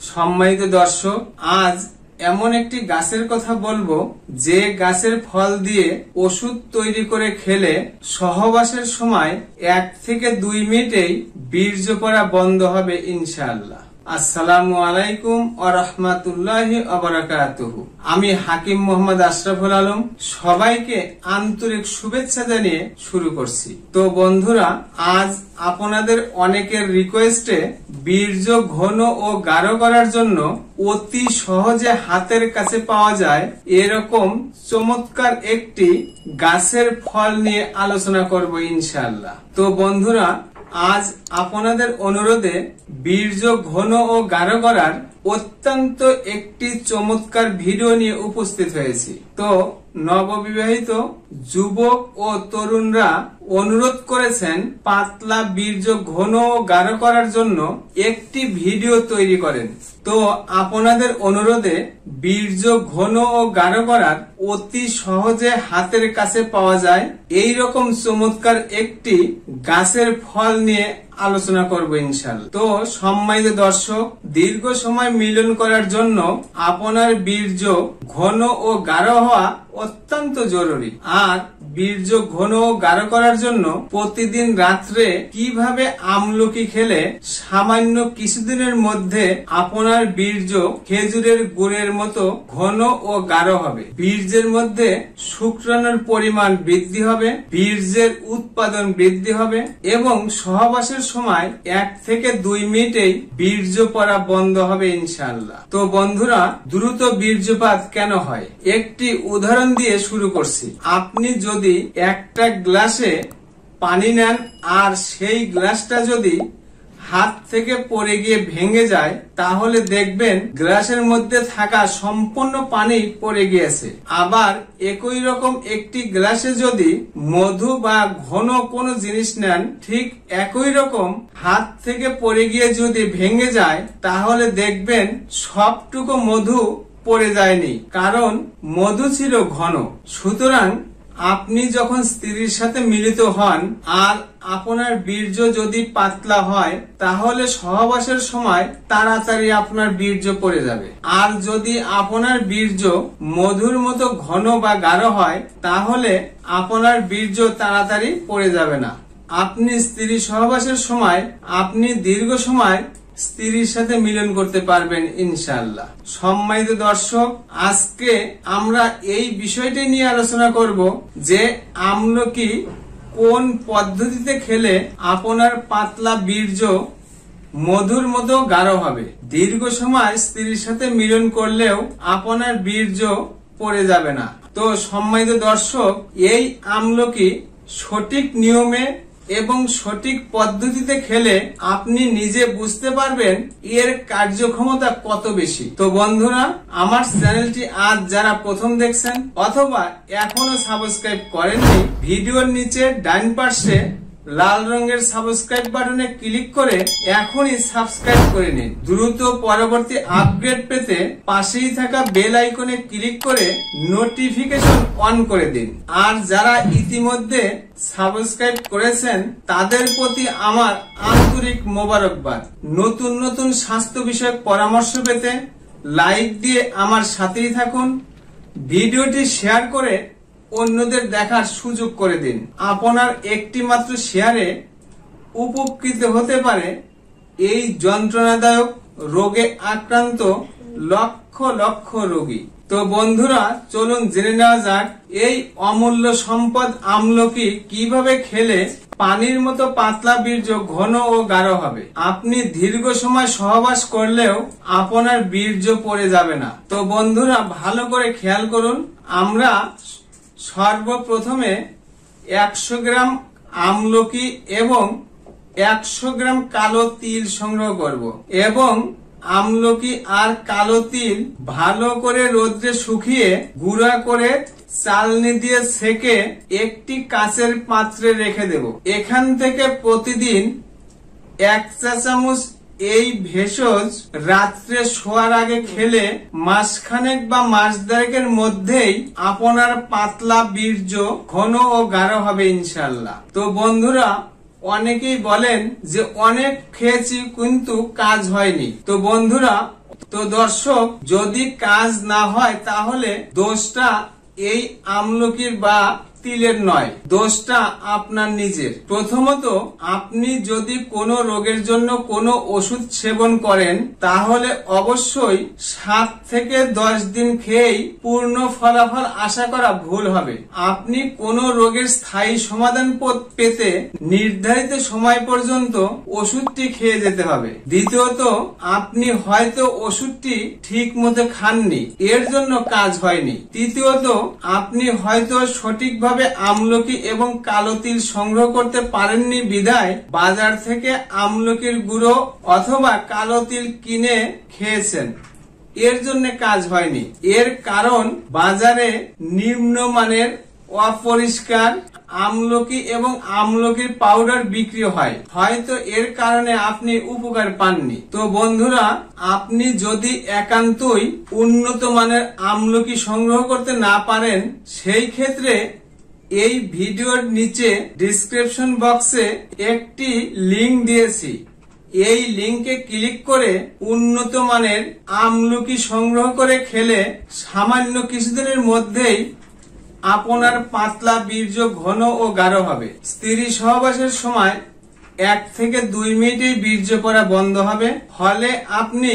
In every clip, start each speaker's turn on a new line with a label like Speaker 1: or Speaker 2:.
Speaker 1: সম্মানিত দর্শক, আজ এমন একটি গাছের কথা বলবো যে গাছের ফল দিয়ে ওষুধ তৈরি করে খেলে সহবাসের সময় 1 থেকে 2 মিনিটেই বীর্য পড়া বন্ধ হবে ইনশাআল্লাহ। আসসালামু আলাইকুম ওয়া রাহমাতুল্লাহি ওয়া বারাকাতুহু। আমি হাকিম মোহাম্মদ আশরাফুল আলম সবাইকে আন্তরিক শুভেচ্ছা জানিয়ে শুরু করছি। তো বন্ধুরা, আজ আপনাদের অনেকের রিকোয়েস্টে বীর্য ঘন ও গাঢ় করার জন্য অতি সহজে হাতের কাছে পাওয়া যায় এরকম চমৎকার একটি গাছের ফল নিয়ে আলোচনা করব ইনশাআল্লাহ। তো বন্ধুরা, আজ আপনাদের অনুরোধে বীর্য ঘন ও গাঢ় করার অত্যন্ত একটি চমৎকার ভিডিও নিয়ে উপস্থিত হয়েছি। তো নববিবাহিত যুবক ও তরুণরা অনুরোধ করেছেন পাতলা বীর্য ঘন ও গাঢ় করার জন্য একটি ভিডিও তৈরি করেন। তো আপনাদের অনুরোধে বীর্য ঘন ও গাঢ় করার অতি সহজে হাতের কাছে পাওয়া যায় এই রকম চমৎকার একটি গাছের ফল নিয়ে আলোচনা করব ইনশাআল্লাহ। তো সম্মানিত দর্শক, দীর্ঘ সময় মিলন করার জন্য আপনার বীর্য ঘন ও গাঢ় হওয়া অত্যন্ত জরুরি। আর বীর্য ঘন ও গাঢ় করার জন্য প্রতিদিন রাত্রে কিভাবে আমলকি খেলে সামান্য কিছুদিনের মধ্যে আপনার বীর্য খেজুরের গুড়ের মতো ঘন ও গাঢ় হবে, বীর্যের মধ্যে শুক্রাণুর পরিমাণ বৃদ্ধি হবে, বীর্যের উৎপাদন বৃদ্ধি হবে এবং সহবাসের সময় 1 থেকে 2 মিনিটেই বীর্য পড়া বন্ধ হবে ইনশাআল্লাহ। তো বন্ধুরা, দ্রুত বীর্যপাত কেন হয় একটি উদাহরণ দিয়ে শুরু করছি। আপনি যদি একটা গ্লাসে পানি নেন আর সেই গ্লাসটা যদি হাত থেকে পড়ে গিয়ে ভেঙে যায়, তাহলে দেখবেন গ্লাসের মধ্যে থাকা সম্পূর্ণ পানি পড়ে গিয়েছে। আবার একই রকম একটি গ্লাসে যদি মধু বা ঘন কোনো জিনিস নেন, ঠিক একই রকম হাত থেকে পড়ে গিয়ে যদি ভেঙে যায়, তাহলে দেখবেন সবটুকু মধু পড়ে যায়নি, কারণ মধু ছিল ঘন। সুতরাং আপনি যখন স্ত্রীর সাথে মিলিত হন আর আপনার বীর্য যদি পাতলা হয়, তাহলে সহবাসের সময় তাড়াতাড়ি আপনার বীর্য পড়ে যাবে। আর যদি আপনার বীর্য মধুর মতো ঘন বা গাঢ় হয়, তাহলে আপনার বীর্য তাড়াতাড়ি পড়ে যাবে না। আপনি স্ত্রী সহবাসের সময় আপনি দীর্ঘ সময় স্ত্রীর সাথে মিলন করতে পারবেন ইনশাআল্লাহ। সম্মানিত দর্শক, আজকে আমরা এই বিষয়টি নিয়ে আলোচনা করব যে আমলকি কোন পদ্ধতিতে খেলে আপনার পাতলা বীর্য মধুর মতো গাঢ় হবে, দীর্ঘ সময় স্ত্রীর সাথে মিলন করলেও আপনার বীর্য পড়ে যাবে না। তো সম্মানিত দর্শক, এই আমলকি সঠিক নিয়মে এবং সঠিক পদ্ধতিতে খেলে আপনি নিজে বুঝতে পারবেন এর কার্যক্ষমতা কত বেশি। তো বন্ধুরা, আমার চ্যানেলটি আজ যারা প্রথম দেখছেন অথবা এখনো সাবস্ক্রাইব করেননি, ভিডিওর নিচে ডান পাশে লাল রঙের সাবস্ক্রাইব বাটনে ক্লিক করে এখনই সাবস্ক্রাইব করে নিন। দ্রুত পরবর্তী আপডেট পেতে পাশেই থাকা বেল আইকনে ক্লিক করে নোটিফিকেশন অন করে দিন। আর যারা ইতিমধ্যে সাবস্ক্রাইব করেছেন তাদের প্রতি আমার আন্তরিক মোবারকবাদ। নতুন নতুন স্বাস্থ্য বিষয়ক পরামর্শ পেতে লাইক দিয়ে আমার সাথেই থাকুন, ভিডিওটি শেয়ার করে অন্যদের দেখার সুযোগ করে দিন। আপনার একটি মাত্র শেয়ারে উপকৃত হতে পারে এই যন্ত্রণাদায়ক রোগে আক্রান্ত লক্ষ লক্ষ রোগী। তো বন্ধুরা, চলুন জেনে নেওয়া যাক এই অমূল্য সম্পদ আমলকি কিভাবে খেলে পানির মতো পাতলা বীর্য ঘন ও গাঢ় হবে। আপনি দীর্ঘ সময় সহবাস করলেও আপনার বীর্য পড়ে যাবে না। তো বন্ধুরা, ভালো করে খেয়াল করুন। আমরা সর্বপ্রথমে 100 গ্রাম আমলকি এবং 100 গ্রাম কালো তিল সংগ্রহ করব এবং আমলকি আর কালো তিল ভালো করে রোদ্রে শুকিয়ে গুঁড়া করে চালনি দিয়ে ছেঁকে একটি কাচের পাত্রে রেখে দেব। এখান থেকে প্রতিদিন 1 চা চামচ এই ভেষজ রাত্রে শোয়ার আগে খেলে মাসখানেক বা মাস দেড়েকের মধ্যেই আপনার পাতলা বীর্য ঘন ও গাঢ় হবে ইনশাআল্লাহ। তো বন্ধুরা, অনেকেই বলেন যে অনেক খেয়েছি কিন্তু কাজ হয়নি। তো বন্ধুরা, তো দর্শক, যদি কাজ না হয় তাহলে দোষটা এই আমলকির বা তিলের নয়, দোষটা আপনার নিজের। প্রথমত, আপনি যদি কোনো রোগের জন্য কোনো ওষুধ সেবন করেন তাহলে অবশ্যই 7 থেকে 10 দিন খেয়েই পূর্ণ ফলাফল আশা করা ভুল হবে। আপনি কোনো রোগের স্থায়ী সমাধান পেতে নির্ধারিত সময় পর্যন্ত ওষুধটি খেয়ে যেতে হবে। দ্বিতীয়ত, আপনি হয়তো ওষুধটি ঠিক মতো খাননি, এর জন্য কাজ হয়নি। তৃতীয়ত, আপনি হয়তো সঠিকভাবে আমলকি এবং কালো তিল সংগ্রহ করতে পারেননি বিধায় বাজার থেকে আমলকির গুঁড়ো অথবা কালো তিল কিনে খেয়েছেন, এর জন্য কাজ হয়নি। এর কারণ বাজারে নিম্নমানের অপরিষ্কার আমলকি এবং আমলকির পাউডার বিক্রি হয়, হয়তো এর কারণে আপনি উপকার পাননি। তো বন্ধুরা, আপনি যদি একান্তই উন্নত মানের আমলকি সংগ্রহ করতে না পারেন, সেই ক্ষেত্রে এই ভিডিওর নিচে ডেসক্রিপশন বক্সে একটি লিংক দিয়েছি, এই লিংকে ক্লিক করে উন্নত মানের আমলকি সংগ্রহ করে খেলে সামান্য কিছুদিনের মধ্যেই আপনার পাতলা বীর্য ঘন ও গাঢ় হবে। স্ত্রী সহবাসের সময় 1 থেকে 2 মিনিটেই বীর্য পড়া বন্ধ হবে, ফলে আপনি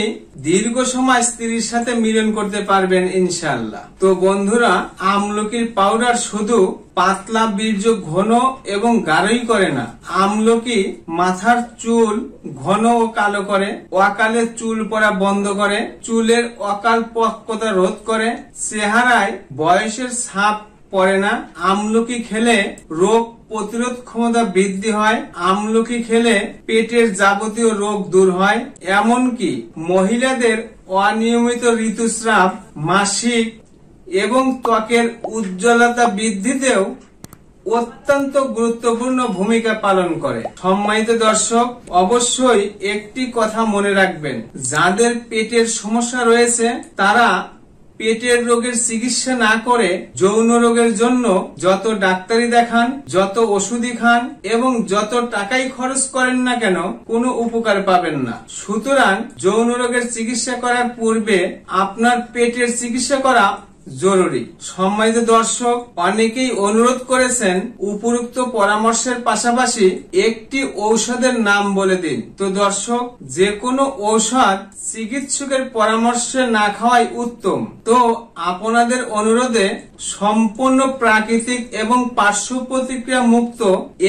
Speaker 1: দীর্ঘ সময় স্ত্রীর সাথে মিলন করতে পারবেন ইনশাআল্লাহ। তো বন্ধুরা, আমলকির পাউডার শুধু পাতলা বীর্য ঘন এবং গাঢ়ই করে না, আমলকি মাথার চুল ঘন ও কালো করে, অকালে চুল পড়া বন্ধ করে, চুলের অকাল পক্কতা রোধ করে, চেহারায় বয়সের ছাপ পড়ে না। আমলকি খেলে রোগ প্রতিরোধ ক্ষমতা বৃদ্ধি হয়। আমলকি খেলে পেটের যাবতীয় রোগ দূর হয়। এমনকি মহিলাদের অনিয়মিত ঋতুস্রাব, মাসিক এবং ত্বকের উজ্জ্বলতা বৃদ্ধিতেও অত্যন্ত গুরুত্বপূর্ণ ভূমিকা পালন করে। সম্মানিত দর্শক, অবশ্যই একটি কথা মনে রাখবেন, যাদের পেটের সমস্যা রয়েছে তারা পেটের রোগের চিকিৎসা না করে যৌন রোগের জন্য যত ডাক্তারি দেখান, যত ওষুধই খান এবং যত টাকাই খরচ করেন না কেন, কোনো উপকার পাবেন না। সুতরাং যৌন রোগের চিকিৎসা করার পূর্বে আপনার পেটের চিকিৎসা করা জরুরি। সম্মানিত দর্শক, অনেকেই অনুরোধ করেছেন উপরোক্ত পরামর্শের পাশাপাশি একটি ঔষধের নাম বলে দিন। তো দর্শক, যে কোনো ঔষধ চিকিৎসকের পরামর্শে না খাওয়াই উত্তম। তো আপনাদের অনুরোধে সম্পূর্ণ প্রাকৃতিক এবং পার্শ্ব প্রতিক্রিয়া মুক্ত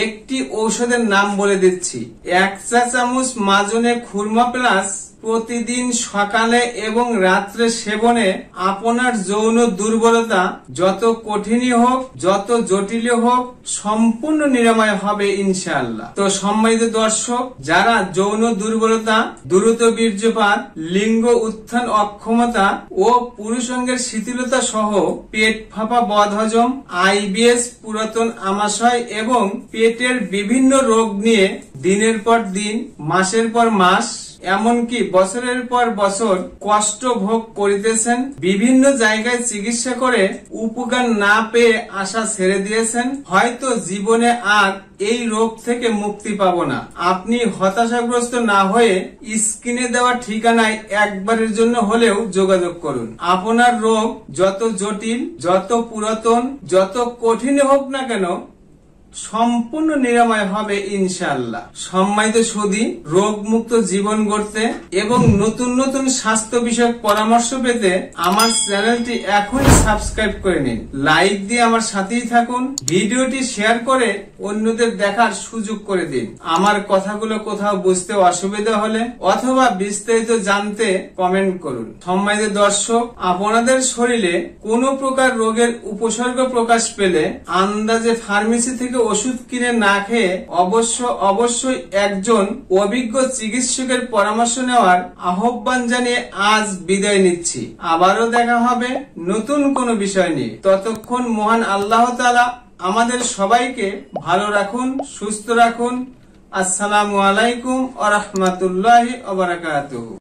Speaker 1: একটি ঔষধের নাম বলে দিচ্ছি। 1 চা চামচ মাজনে খুরমা প্লাস প্রতিদিন সকালে এবং রাত্রে সেবনে আপনার যৌন দুর্বলতা যত কঠিনই হোক, যত জটিল হোক, সম্পূর্ণ নিরাময় হবে ইনশাআল্লাহ। তো সম্মানিত দর্শক, যারা যৌন দুর্বলতা, দ্রুত বীর্যপাত, লিঙ্গ উত্থান অক্ষমতা ও পুরুষাঙ্গের শিথিলতা সহ পেট ফাঁপা, বদহজম, আইবিএস, পুরাতন আমাশয় এবং পেটের বিভিন্ন রোগ নিয়ে দিনের পর দিন, মাসের পর মাস, এমনকি বছরের পর বছর কষ্ট ভোগ করিতেছেন, বিভিন্ন জায়গায় চিকিৎসা করে উপকার না পেয়ে আশা ছেড়ে দিয়েছেন, হয়তো জীবনে আর এই রোগ থেকে মুক্তি পাবো না, আপনি হতাশাগ্রস্ত না হয়ে স্ক্রিনে দেওয়া ঠিকানায় একবারের জন্য হলেও যোগাযোগ করুন। আপনার রোগ যত জটিল, যত পুরাতন, যত কঠিন হোক না কেন, সম্পূর্ণ নিরাময় হবে ইনশাআল্লাহ। সম্মানিত সুধী, রোগ মুক্ত জীবন গড়তে এবং নতুন নতুন স্বাস্থ্য বিষয়ক পরামর্শ পেতে আমার চ্যানেলটি এখনই সাবস্ক্রাইব করে নিন, লাইক দিয়ে আমার সাথেই থাকুন, ভিডিওটি শেয়ার করে অন্যদের দেখার সুযোগ করে দিন। আমার কথাগুলো কোথাও বুঝতে অসুবিধা হলে অথবা বিস্তারিত জানতে কমেন্ট করুন। সম্মানিত দর্শক, আপনাদের শরীরে কোনো প্রকার রোগের উপসর্গ প্রকাশ পেলে আন্দাজে ফার্মেসি থেকে ওষুধ কিনে না খেয়ে অবশ্যই একজন অভিজ্ঞ চিকিৎসকের পরামর্শ নেওয়ার আহ্বান জানিয়ে আজ বিদায় নিচ্ছি। আবারও দেখা হবে নতুন কোনো বিষয় নিয়ে। ততক্ষণ মহান আল্লাহ তাআলা আমাদের সবাইকে ভালো রাখুন, সুস্থ রাখুন। আসসালামু আলাইকুম ওয়া রাহমাতুল্লাহি ওয়া বারাকাতুহু।